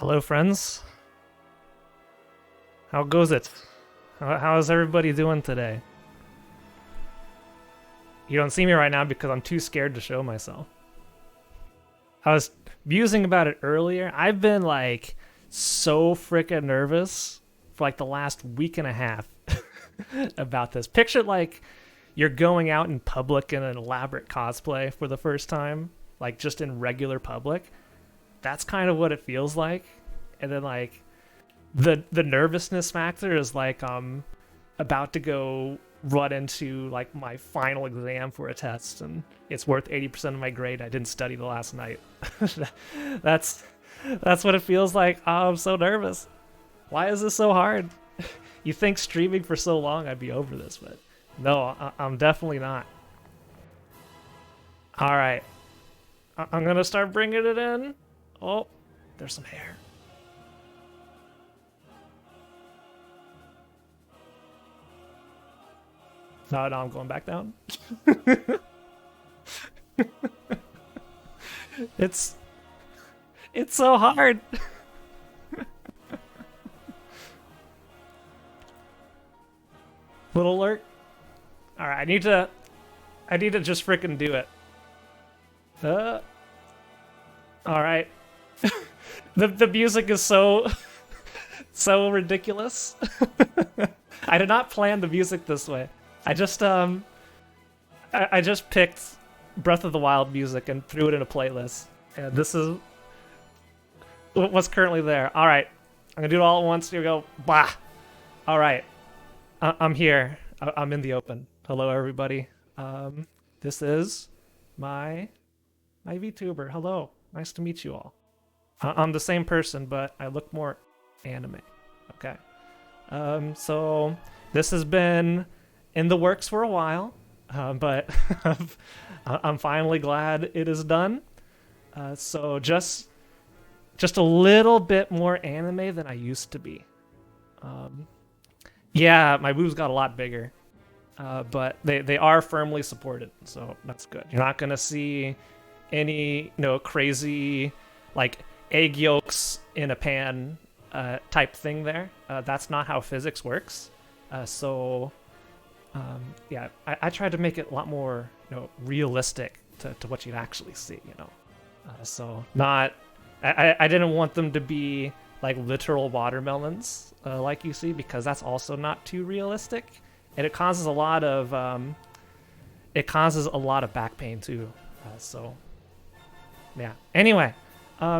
Hello, friends. How goes it? How's everybody doing today? You don't see me right now because I'm too scared to show myself. I was musing about it earlier. I've been like so freaking nervous for like the last week and a half about this. Picture like you're going out in public in an elaborate cosplay for the first time, like just in regular public. That's kind of what it feels like. And then like the nervousness factor is like I'm about to go run into like my final exam for a test and it's worth 80% of my grade. I didn't study the last night. that's that's what it feels like. Oh, I'm so nervous. Why is this so hard? You think streaming for so long I'd be over this, but no, I'm definitely not. All right, I'm gonna start bringing it in. Oh, there's some hair. No, I'm going back down. it's it's so hard. Little alert. All right, I need to just freaking do it. Uh, all right. The music is so ridiculous. I did not plan the music this way. I just picked Breath of the Wild music and threw it in a playlist. And this is what's currently there. All right, I'm gonna do it all at once. Here we go. Bah. All right, I'm here. I'm in the open. Hello, everybody. This is my VTuber. Hello, nice to meet you all. I'm the same person, but I look more anime. Okay. So this has been in the works for a while, but I'm finally glad it is done. So just a little bit more anime than I used to be. Yeah, my boobs got a lot bigger, but they are firmly supported, so that's good. You're not gonna see any crazy like egg yolks in a pan type thing there. That's not how physics works. Yeah, I tried to make it a lot more realistic to what you'd actually see. So not I didn't want them to be like literal watermelons like you see, because that's also not too realistic, and it causes a lot of back pain too. So yeah. Anyway,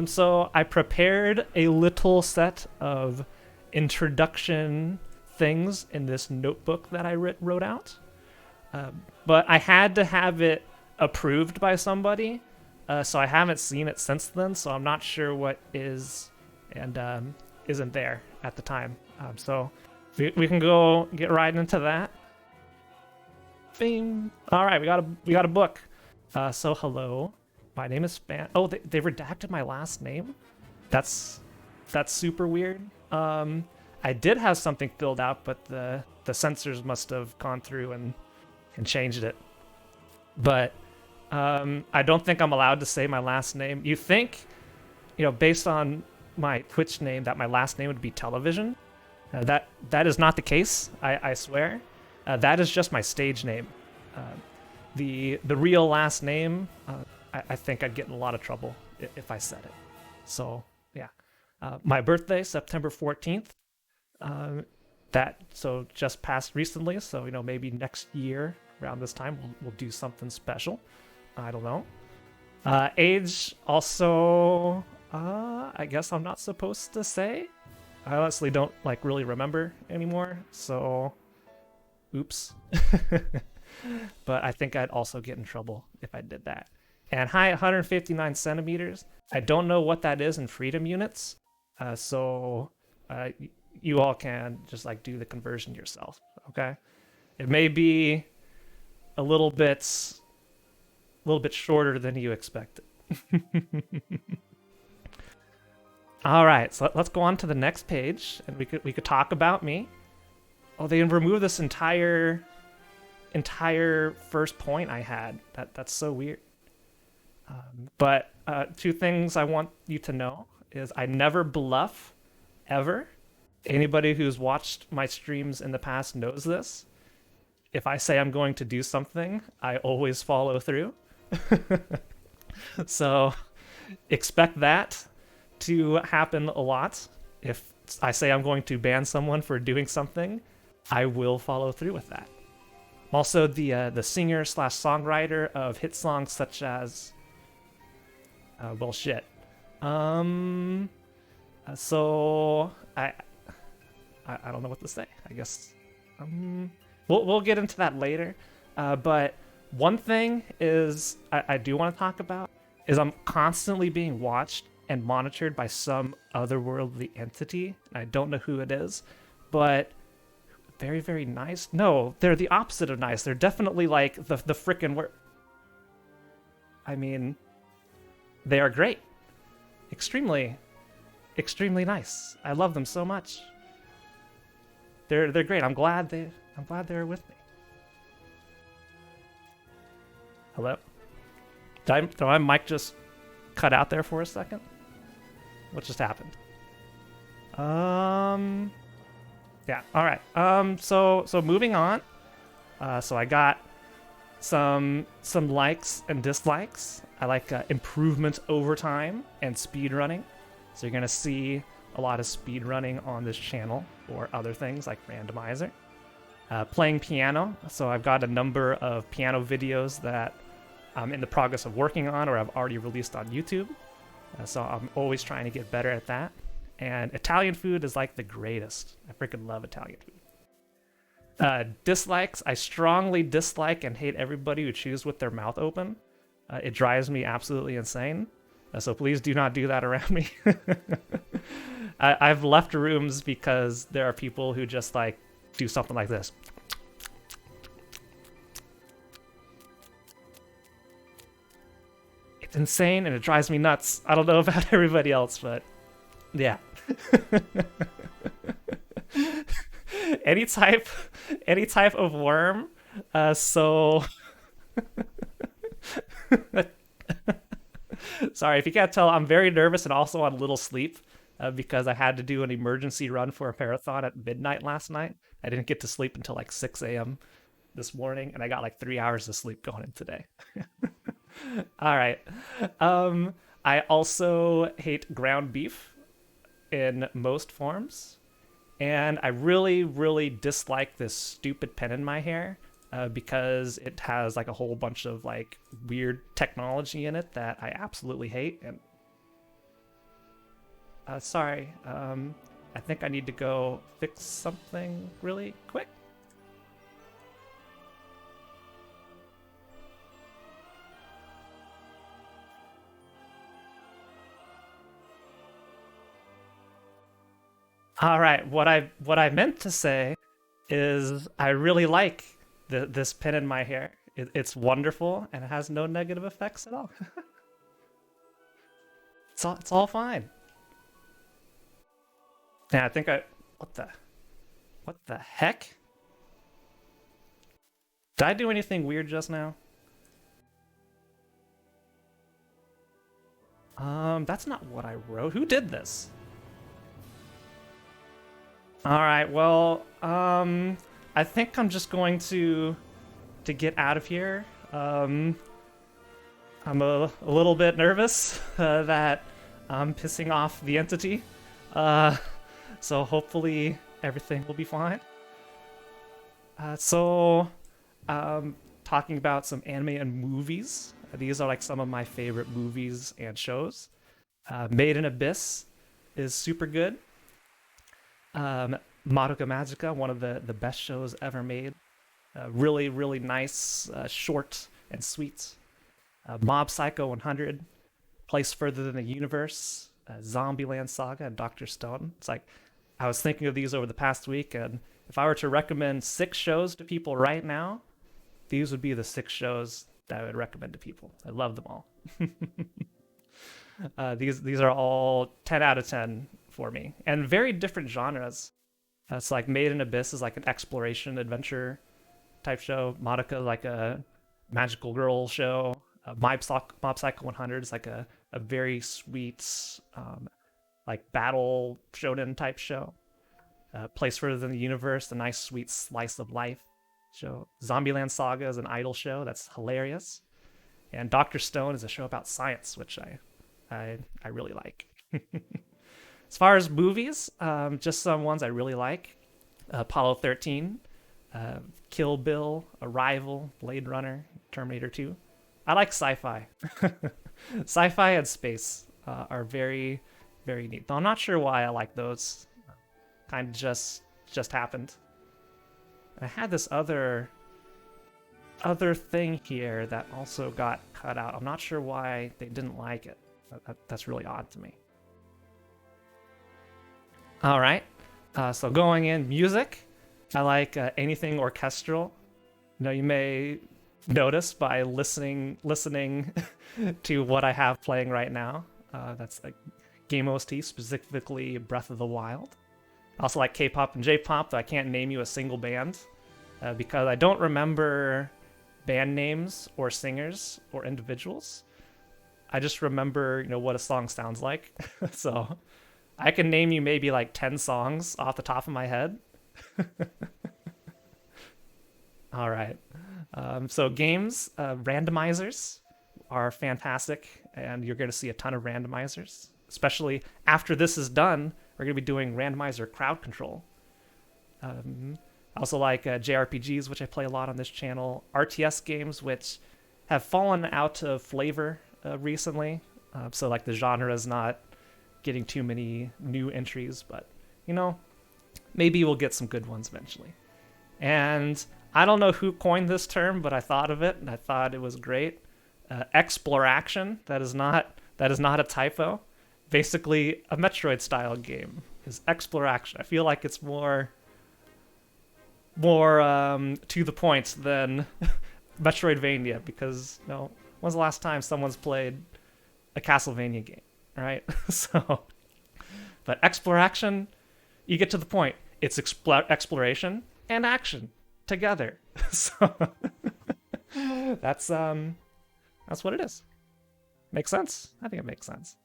so I prepared a little set of introduction things in this notebook that I wrote out, but I had to have it approved by somebody, so I haven't seen it since then, so I'm not sure what is and isn't there at the time. So we can go get right into that. Bing. All right, we got a book. So hello, my name is Span. Oh, they redacted my last name. That's super weird. I did have something filled out, but the censors must have gone through and changed it. But I don't think I'm allowed to say my last name. You think, based on my Twitch name, that my last name would be Television. That is not the case. I swear. That is just my stage name. The real last name, I think I'd get in a lot of trouble if I said it. So yeah, my birthday, September 14th. So just passed recently. So maybe next year around this time we'll do something special. I don't know. Age also, I guess I'm not supposed to say. I honestly don't really remember anymore. So, oops. But I think I'd also get in trouble if I did that. And height 159 centimeters. I don't know what that is in freedom units. So you all can just do the conversion yourself. Okay. It may be a little bit shorter than you expected. All right, so let's go on to the next page, and we could talk about me. Oh, they removed this entire first point I had. That's so weird. But two things I want you to know is I never bluff, ever. Anybody who's watched my streams in the past knows this. If I say I'm going to do something, I always follow through. So expect that to happen a lot. If I say I'm going to ban someone for doing something, I will follow through with that. I'm also the singer slash songwriter of hit songs such as well, shit. So I don't know what to say. I guess we'll get into that later. But one thing is I do want to talk about is I'm constantly being watched and monitored by some otherworldly entity. I don't know who it is, but very, very nice. No, they're the opposite of nice. They're definitely like the frickin' word. I mean, they are great. Extremely, extremely nice. I love them so much. They're great. I'm glad they're with me. Hello? Did my mic just cut out there for a second? What just happened? Yeah, all right. So moving on. So I got some likes and dislikes. I like improvement over time and speed running. So you're gonna see a lot of speed running on this channel or other things like randomizer. Playing piano. So I've got a number of piano videos that I'm in the progress of working on or I've already released on YouTube. So I'm always trying to get better at that. And Italian food is like the greatest. I freaking love Italian food. Dislikes. I strongly dislike and hate everybody who chews with their mouth open. It drives me absolutely insane. So please do not do that around me. I've left rooms because there are people who just like do something like this. It's insane and it drives me nuts. I don't know about everybody else, but yeah. any type of worm. So sorry if you can't tell, I'm very nervous and also on little sleep because I had to do an emergency run for a marathon at midnight last night. I didn't get to sleep until like 6 a.m. this morning, and I got like 3 hours of sleep going in today. All right. I also hate ground beef in most forms. And I really, really dislike this stupid pen in my hair because it has like a whole bunch of like weird technology in it that I absolutely hate. And sorry, I think I need to go fix something really quick. All right, what I meant to say is I really like this pin in my hair. It's wonderful and it has no negative effects at all. It's all fine. Yeah, I think what the heck? Did I do anything weird just now? That's not what I wrote. Who did this? All right, well, I think I'm just going to get out of here. I'm a little bit nervous that I'm pissing off the entity. So hopefully everything will be fine. Talking about some anime and movies. These are like some of my favorite movies and shows. Made in Abyss is super good. Madoka Magica, one of the best shows ever made. Really, really nice, short and sweet. Mob Psycho 100, Place Further Than the Universe, Zombieland Saga, and Dr. Stone. It's like, I was thinking of these over the past week, and if I were to recommend 6 shows to people right now, these would be the 6 shows that I would recommend to people. I love them all. These are all 10 out of 10 for me, and very different genres. It's like Made in Abyss is like an exploration adventure type show. Madoka like a magical girl show. Mob Psycho 100 is like a very sweet like battle shonen type show. Place Further in the Universe, a nice sweet slice of life show. Zombieland Saga is an idol show that's hilarious. And Dr. Stone is a show about science, which I really like. As far as movies, just some ones I really like. Apollo 13, Kill Bill, Arrival, Blade Runner, Terminator 2. I like sci-fi. Sci-fi and space are very, very neat. Though I'm not sure why I like those. Kind of just happened. I had this other thing here that also got cut out. I'm not sure why they didn't like it. That's really odd to me. All right. So going in music, I like anything orchestral. You know, you may notice by listening to what I have playing right now. That's like Game OST, specifically Breath of the Wild. I also like K-pop and J-pop, though I can't name you a single band because I don't remember band names or singers or individuals. I just remember, what a song sounds like. So I can name you maybe like 10 songs off the top of my head. All right. So games, randomizers are fantastic, and you're going to see a ton of randomizers, especially after this is done. We're going to be doing randomizer crowd control. I also like JRPGs, which I play a lot on this channel. RTS games, which have fallen out of flavor recently. So like the genre is not getting too many new entries, but maybe we'll get some good ones eventually. And I don't know who coined this term, but I thought of it and I thought it was great. Exploration, that is not a typo. Basically, a Metroid style game is exploration. I feel like it's more to the point than Metroidvania, because when's the last time someone's played a Castlevania game, right? But exploration, you get to the point. It's exploration and action together. So that's what it is. Makes sense? I think it makes sense.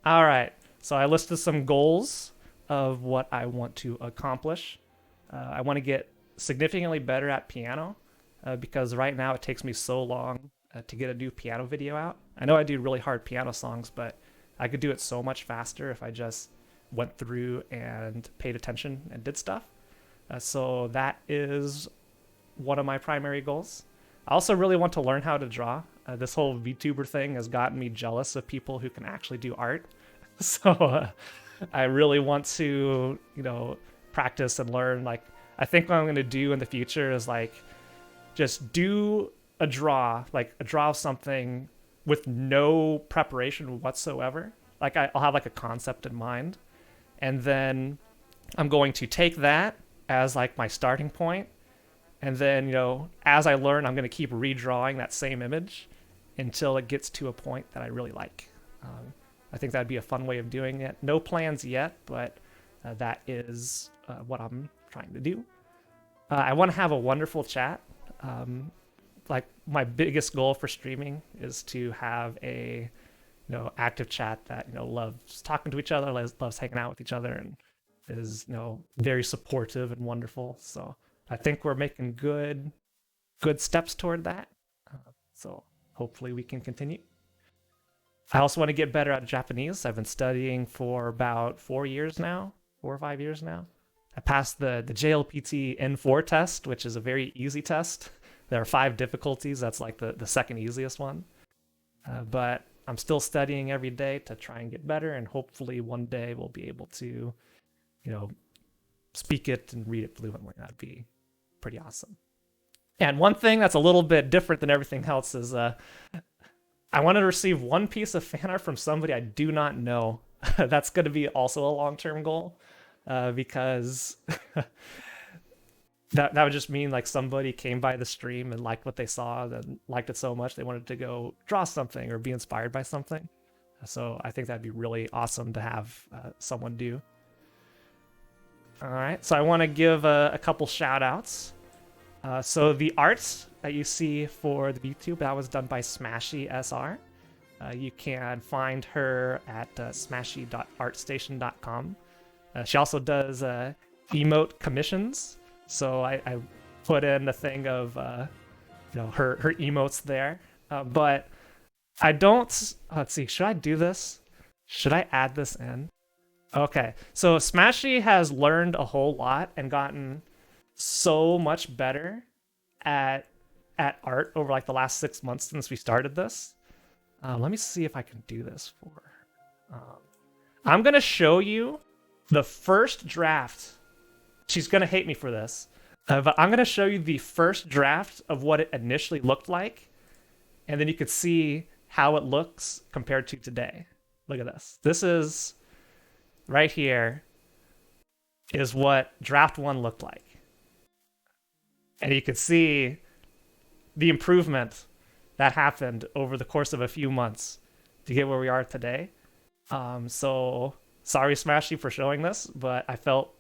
All right, so I listed some goals of what I want to accomplish. I want to get significantly better at piano because right now it takes me so long to get a new piano video out. I know I do really hard piano songs, but I could do it so much faster if I just went through and paid attention and did stuff. So that is one of my primary goals. I also really want to learn how to draw. This whole VTuber thing has gotten me jealous of people who can actually do art. So I really want to, practice and learn. Like, I think what I'm going to do in the future is just do a draw of something with no preparation whatsoever. Like I'll have a concept in mind, and then I'm going to take that as my starting point. And then, as I learn, I'm going to keep redrawing that same image until it gets to a point that I really like. I think that'd be a fun way of doing it. No plans yet, but that is what I'm trying to do. I want to have a wonderful chat. My biggest goal for streaming is to have a, active chat that, loves talking to each other, loves hanging out with each other, and is, very supportive and wonderful. So I think we're making good steps toward that. So hopefully we can continue. I also want to get better at Japanese. I've been studying for about 4 or 5 years now. I passed the JLPT N4 test, which is a very easy test. There are 5 difficulties. That's the second easiest one. But I'm still studying every day to try and get better, and hopefully one day we'll be able to, speak it and read it fluently. That'd be pretty awesome. And one thing that's a little bit different than everything else is I wanted to receive one piece of fan art from somebody I do not know. That's going to be also a long-term goal because that would just mean somebody came by the stream and liked what they saw and liked it so much they wanted to go draw something or be inspired by something. So I think that'd be really awesome to have someone do. All right, so I want to give a couple shout outs. So the art that you see for the VTube, that was done by Smashy SR. You can find her at smashy.artstation.com. She also does emote commissions, so I put in the thing of her emotes there. But I don't. Let's see. Should I do this? Should I add this in? Okay. So Smashy has learned a whole lot and gotten so much better at art over like the last 6 months since we started this. Let me see if I can do this for her. I'm gonna show you the first draft. She's gonna hate me for this, but I'm gonna show you the first draft of what it initially looked like, and then you could see how it looks compared to today. Look at this. This is right here is what draft 1 looked like. And you could see the improvement that happened over the course of a few months to get where we are today. So sorry, Smashy, for showing this, but I felt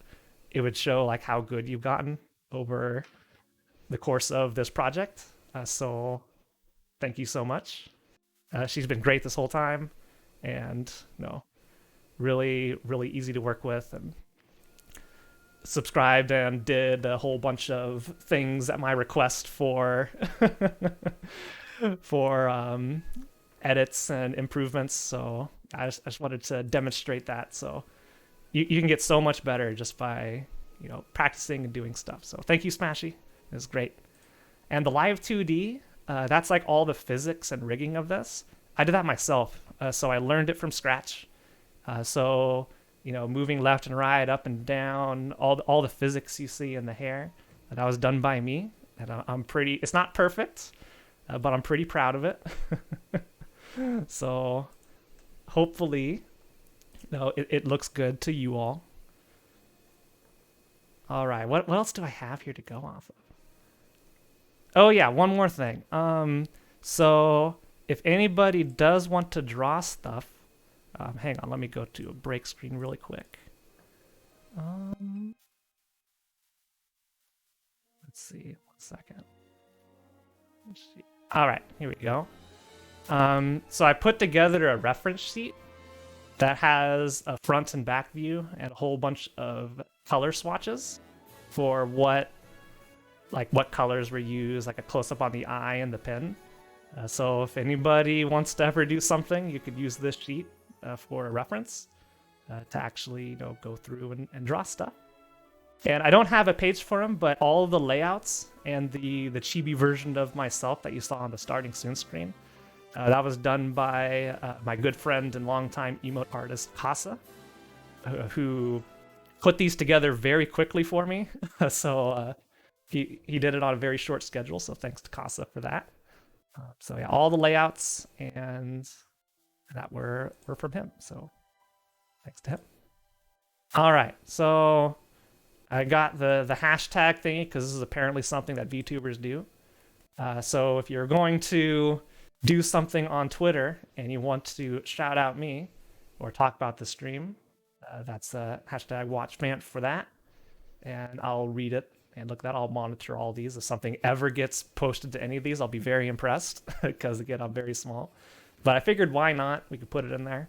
it would show like how good you've gotten over the course of this project. So thank you so much. She's been great this whole time, and really, really easy to work with, and subscribed and did a whole bunch of things at my request for edits and improvements. So I just wanted to demonstrate that. So you can get so much better just by practicing and doing stuff. So thank you, Smashy. It was great. And the live 2D, that's like all the physics and rigging of this. I did that myself, so I learned it from scratch. So moving left and right, up and down, all the physics you see in the hair, that was done by me. And I'm pretty. It's not perfect, but I'm pretty proud of it. So hopefully, it looks good to you all. All right, what else do I have here to go off of? Oh yeah, one more thing. So if anybody does want to draw stuff, hang on, let me go to a break screen really quick. Let's see, 1 second. Let's see. All right, here we go. So I put together a reference sheet that has a front and back view and a whole bunch of color swatches for what colors were used, like a close-up on the eye and the pen. So if anybody wants to ever do something, you could use this sheet for a reference to actually go through and draw stuff. And I don't have a page for them, but all of the layouts and the chibi version of myself that you saw on the starting soon screen, that was done by my good friend and longtime emote artist Casa, who put these together very quickly for me. So he did it on a very short schedule, so thanks to Casa for that. So yeah, all the layouts and that were from him, so thanks to him. All right, so I got the hashtag thingy because this is apparently something that VTubers do. So if you're going to do something on Twitter and you want to shout out me or talk about the stream, that's hashtag WatchFant for that, and I'll read it and look at that. I'll monitor all these. If something ever gets posted to any of these, I'll be very impressed because again, I'm very small. But I figured why not? We could put it in there.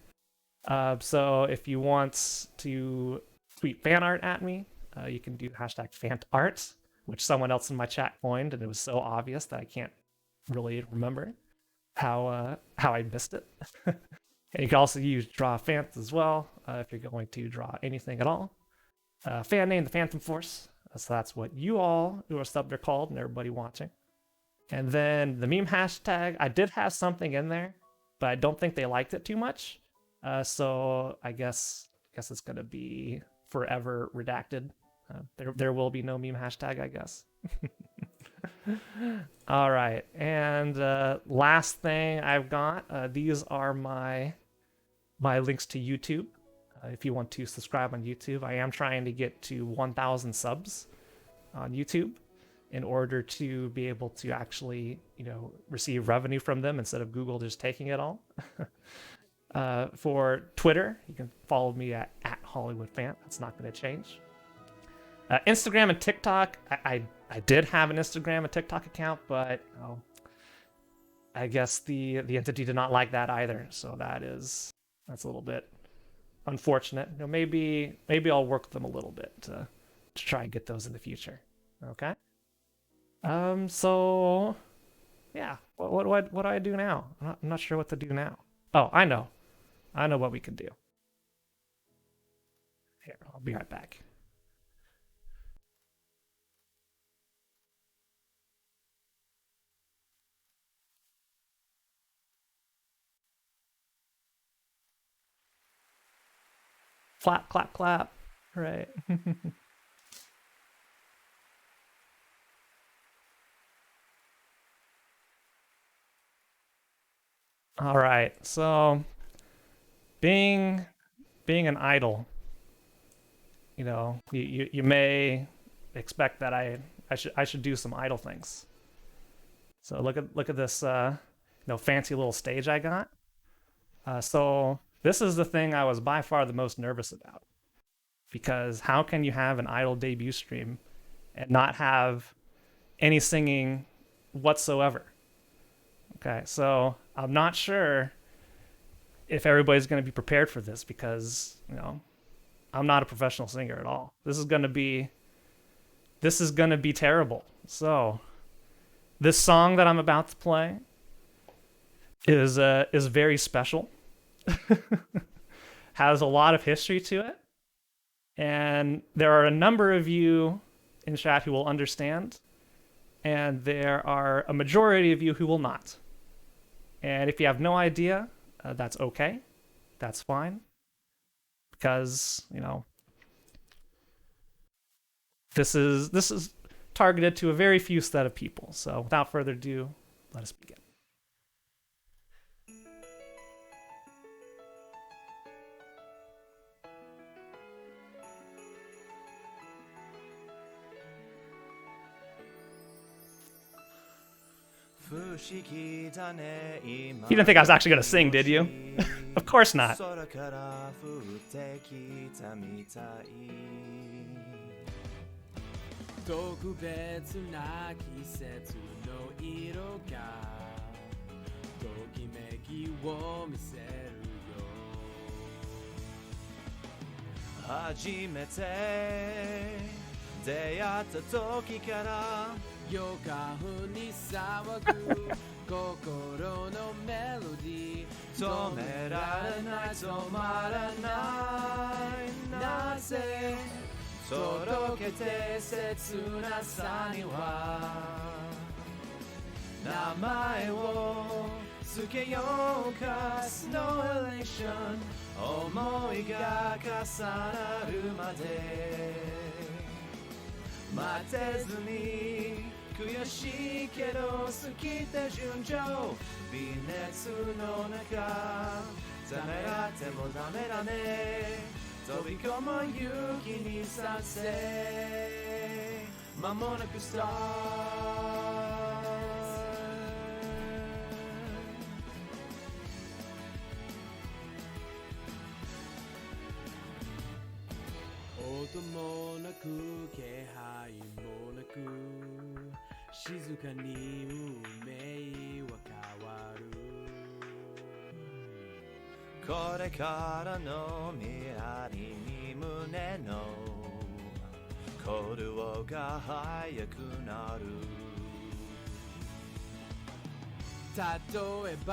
So if you want to tweet fan art at me, you can do hashtag FantArt, which someone else in my chat coined, and it was so obvious that I can't really remember how I missed it. And you can also use draw Fant as well if you're going to draw anything at all. Fan name the Phantom Force. So that's what you all who are subbed are called, and everybody watching. And then the meme hashtag, I did have something in there, but I don't think they liked it too much. So I guess it's gonna be forever redacted. There will be no meme hashtag, I guess. All right, and last thing I've got, these are my links to YouTube. If you want to subscribe on YouTube, I am trying to get to 1,000 subs on YouTube in order to be able to actually, receive revenue from them instead of Google just taking it all. For Twitter, you can follow me at HollywoodFant. That's not going to change. Instagram and TikTok, I did have an Instagram and TikTok account, but I guess the entity did not like that either. So that's a little bit unfortunate. Maybe I'll work with them a little bit to try and get those in the future. Okay. So yeah, what do I do now? I'm not sure what to do now. Oh, I know what we can do. Here, I'll be right back. Clap, clap, clap. Right. All right. So being being an idol, you may expect that I should do some idol things. So look at this fancy little stage I got. So this is the thing I was by far the most nervous about, because how can you have an idol debut stream and not have any singing whatsoever? Okay, so I'm not sure if everybody's going to be prepared for this, because I'm not a professional singer at all. This is going to be terrible. So this song that I'm about to play is very special. Has a lot of history to it, and there are a number of you in chat who will understand, and there are a majority of you who will not. And if you have no idea, that's okay. That's fine, because this is targeted to a very few set of people. So without further ado, let us begin. You didn't think I was actually going to sing, did you? Of course not. 特別な季節の色がときめきを見せるよ初めて出会った時から夜間に騒ぐ心のメロディー止められない止まらないなぜ届けて切なさには名前をつけようかスノーエレーション思いが重なるまで待てずに悔しいけど好きで順調微熱の中ダメだってもダメだね飛び込む勇気にさせ間もなくスター音もなく気配もなく静かに運命は変わるこれからの未来に胸の鼓動が速くなる例えば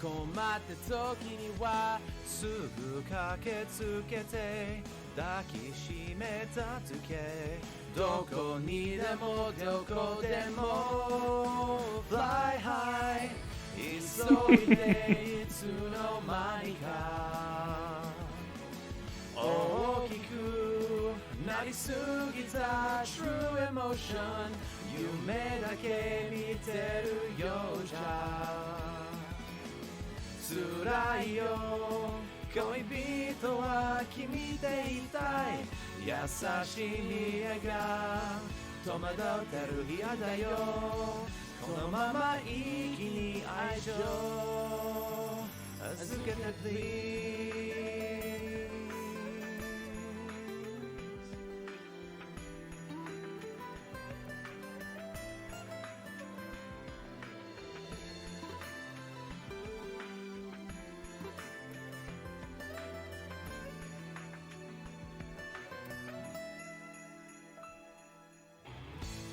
困った時にはすぐ駆けつけて抱きしめたつけどこにでもどこでも Fly high 急いでいつの間にか大きくなりすぎた True emotion 夢だけ見てるようじゃ辛いよ恋人は君でいたい優しい見えが戸惑ってる嫌だよこのまま息に愛情預けて Please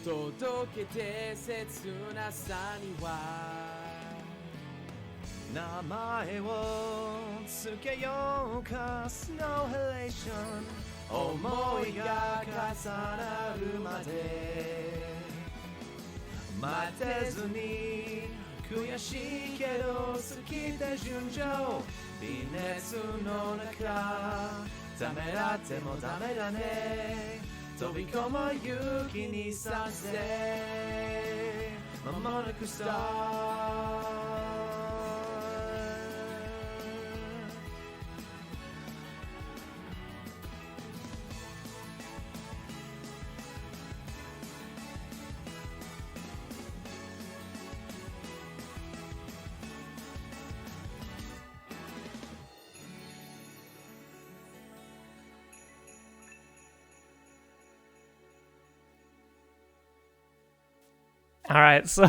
届けて切なさには名前をつけようかスノーヘレーション思いが重なるまで待てずに悔しいけど好きで純情微熱の中ダメだってもダメだね飛び込む勇気にさせ間もなくスターAll right, so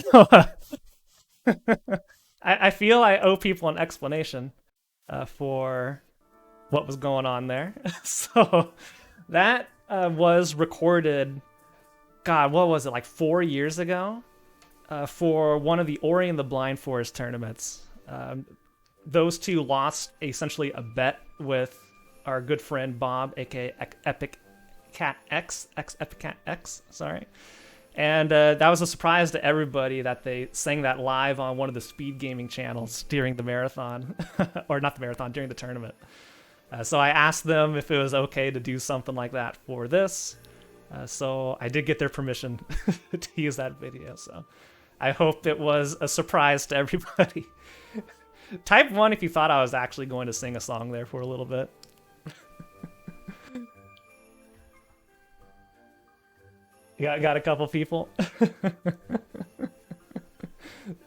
I feel I owe people an explanation for what was going on there. So that was recorded, God, what was it, like 4 years ago? For one of the Ori and the Blind Forest tournaments. Those two lost essentially a bet with our good friend Bob, aka Epic Cat X, Epic Cat X, sorry. And that was a surprise to everybody that they sang that live on one of the speed gaming channels during the marathon. Or not the marathon, during the tournament. So I asked them if it was okay to do something like that for this. So I did get their permission to use that video. So I hope it was a surprise to everybody. Type 1 if you thought I was actually going to sing a song there for a little bit. Got a couple people.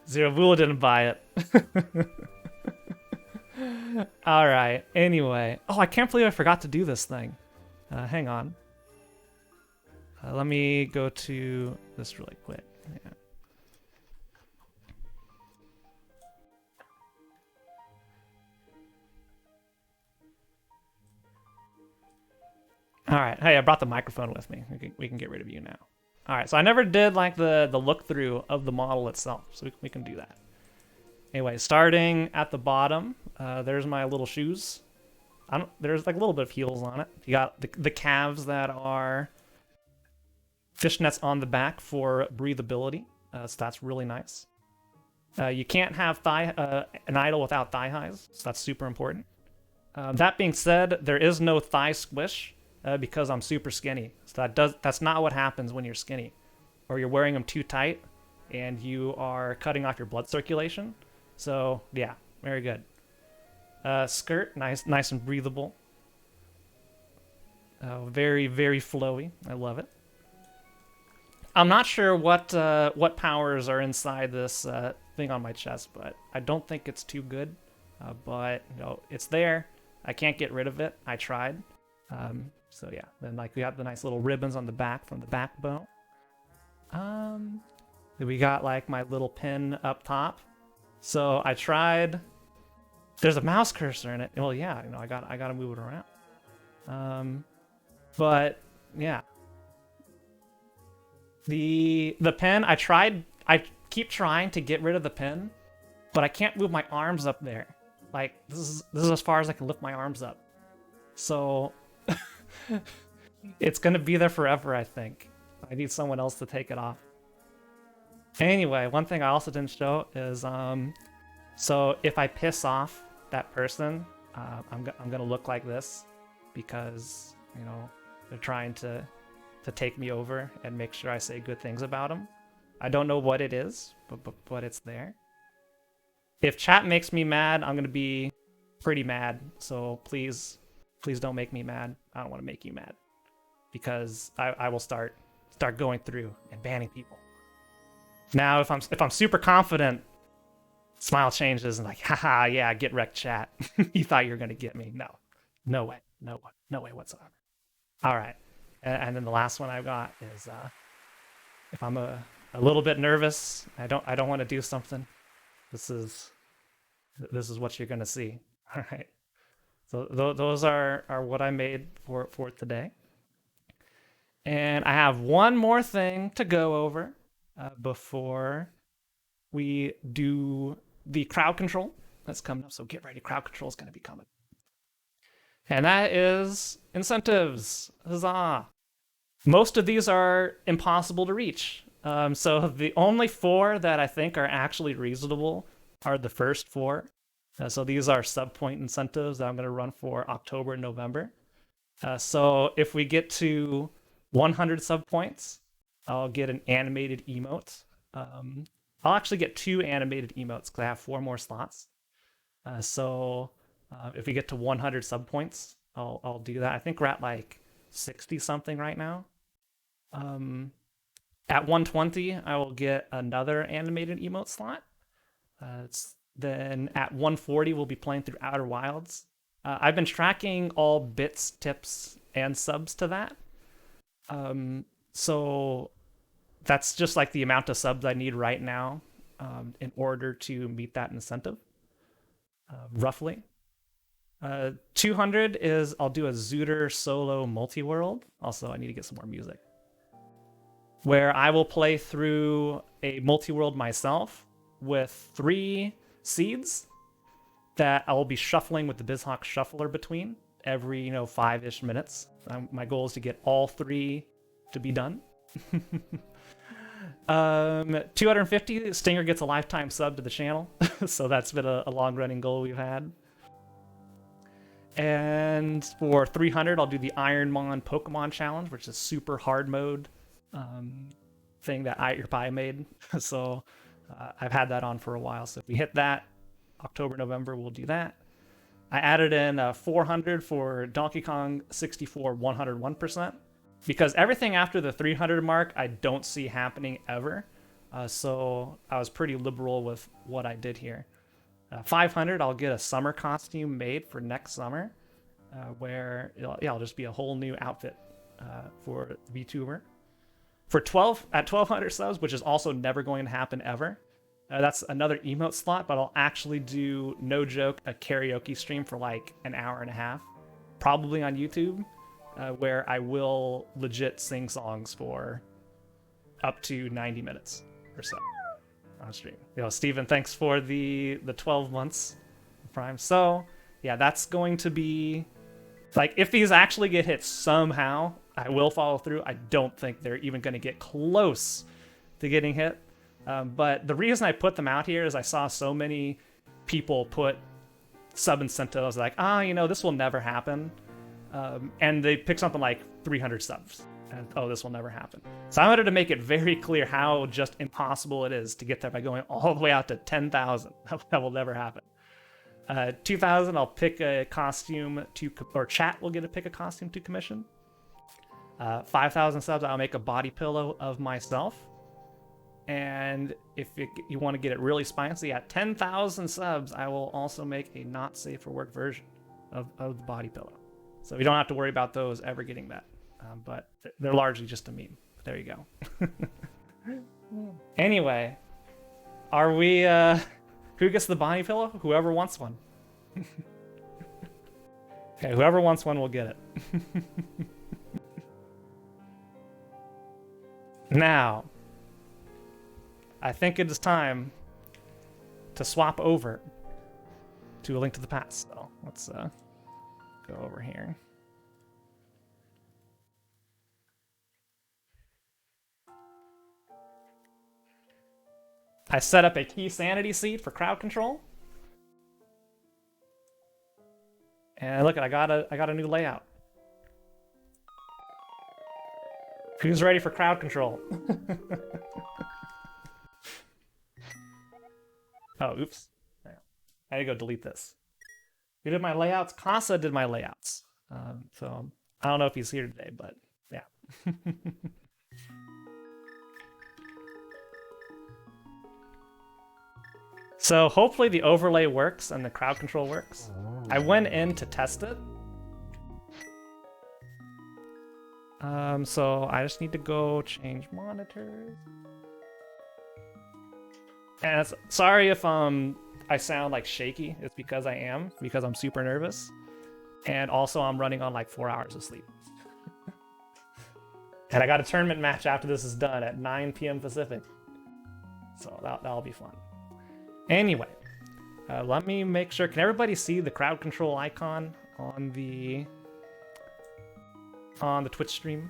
Zero Bula didn't buy it. All right. Anyway. Oh, I can't believe I forgot to do this thing. Hang on. Let me go to this really quick. Yeah. All right. Hey, I brought the microphone with me. We can get rid of you now. All right. So I never did like the look through of the model itself, so we can do that. Anyway, starting at the bottom, there's my little shoes. There's like a little bit of heels on it. You got the calves that are fishnets on the back for breathability. So that's really nice. You can't have an idol without thigh highs, so that's super important. That being said, there is no thigh squish. Because I'm super skinny. So that's not what happens when you're skinny. Or you're wearing them too tight and you are cutting off your blood circulation. So yeah, very good. Skirt, nice and breathable. Very, very flowy. I love it. I'm not sure what powers are inside this thing on my chest, but I don't think it's too good. But you know, it's there. I can't get rid of it. I tried. So yeah, then like we got the nice little ribbons on the back from the backbone. Then we got like my little pin up top. So I tried. There's a mouse cursor in it. Well, yeah, you know, I gotta move it around. But yeah, the pin. I keep trying to get rid of the pin, but I can't move my arms up there. Like this is as far as I can lift my arms up. So. It's gonna be there forever, I think. I need someone else to take it off. Anyway, one thing I also didn't show is so if I piss off that person, I'm gonna look like this because you know they're trying to take me over and make sure I say good things about them. I don't know what it is, but it's there. If chat makes me mad, I'm gonna be pretty mad. So please don't make me mad. I don't want to make you mad because I will start going through and banning people. Now, if I'm super confident, smile changes and like, haha, yeah, get wrecked, chat. You thought you were gonna get me? No way, no way whatsoever. All right, and then the last one I've got is if I'm a little bit nervous, I don't want to do something. This is what you're gonna see. All right. So those are what I made for today. And I have one more thing to go over before we do the crowd control that's coming up. So get ready, crowd control is going to be coming. And that is incentives. Huzzah! Most of these are impossible to reach. So the only 4 that I think are actually reasonable are the first 4. So these are sub-point incentives that I'm going to run for October and November. So if we get to 100 sub-points, I'll get an animated emote. I'll actually get 2 animated emotes because I have 4 more slots. So if we get to 100 sub-points, I'll do that. I think we're at like 60 something right now. At 120, I will get another animated emote slot. Then at 140, we'll be playing through Outer Wilds. I've been tracking all bits, tips, and subs to that. So that's just like the amount of subs I need right now in order to meet that incentive, roughly. 200 is I'll do a Zooter solo multi-world. Also, I need to get some more music. Where I will play through a multi-world myself with 3 seeds that I will be shuffling with the BizHawk shuffler between every 5-ish minutes. My goal is to get all 3 to be done. 250, Stinger gets a lifetime sub to the channel. So that's been a long-running goal we've had. And for 300, I'll do the Ironmon Pokemon Challenge, which is super hard mode thing that Your Pie made. So I've had that on for a while. So if we hit that, October, November, we'll do that. I added in 400 for Donkey Kong 64 101%. Because everything after the 300 mark, I don't see happening ever. So I was pretty liberal with what I did here. 500, I'll get a summer costume made for next summer, where it'll just be a whole new outfit for VTuber. For 1200 subs, which is also never going to happen ever, that's another emote slot, but I'll actually do, no joke, a karaoke stream for like an hour and a half, probably on YouTube, where I will legit sing songs for up to 90 minutes or so on stream. Steven, thanks for the 12 months Prime. So yeah, that's going to be like, if these actually get hit somehow, I will follow through. I don't think they're even going to get close to getting hit. But the reason I put them out here is I saw so many people put sub incentives like, this will never happen. And they pick something like 300 subs. And, this will never happen. So I wanted to make it very clear how just impossible it is to get there by going all the way out to 10,000. That will never happen. 2,000, I'll pick a costume or chat will get to pick a costume to commission. 5,000 subs, I'll make a body pillow of myself. And if you want to get it really spicy, at 10,000 subs, I will also make a not safe for work version of the body pillow. So we don't have to worry about those ever getting that. But they're largely just a meme. But there you go. Anyway, are we... who gets the body pillow? Whoever wants one. Okay, whoever wants one will get it. Now, I think it is time to swap over to A Link to the Past. So let's go over here. I set up a key sanity seed for crowd control. And look, I got a new layout. Who's ready for crowd control? Oh, oops. I had to go delete this. Who did my layouts? Casa did my layouts. So I don't know if he's here today, but yeah. So hopefully the overlay works and the crowd control works. I went in to test it. So I just need to go change monitors. And sorry if I sound like shaky. It's because I am, because I'm super nervous. And also I'm running on like 4 hours of sleep. And I got a tournament match after this is done at 9 p.m. Pacific. So that'll be fun. Anyway, let me make sure. Can everybody see the crowd control icon on the Twitch stream?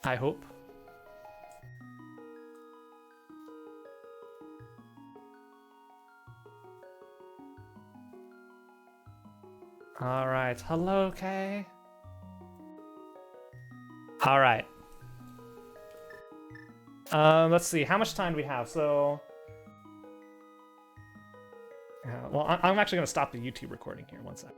I hope. All right. Hello, Kay. All right. Let's see. How much time do we have? So, well, I'm actually going to stop the YouTube recording here. 1 second.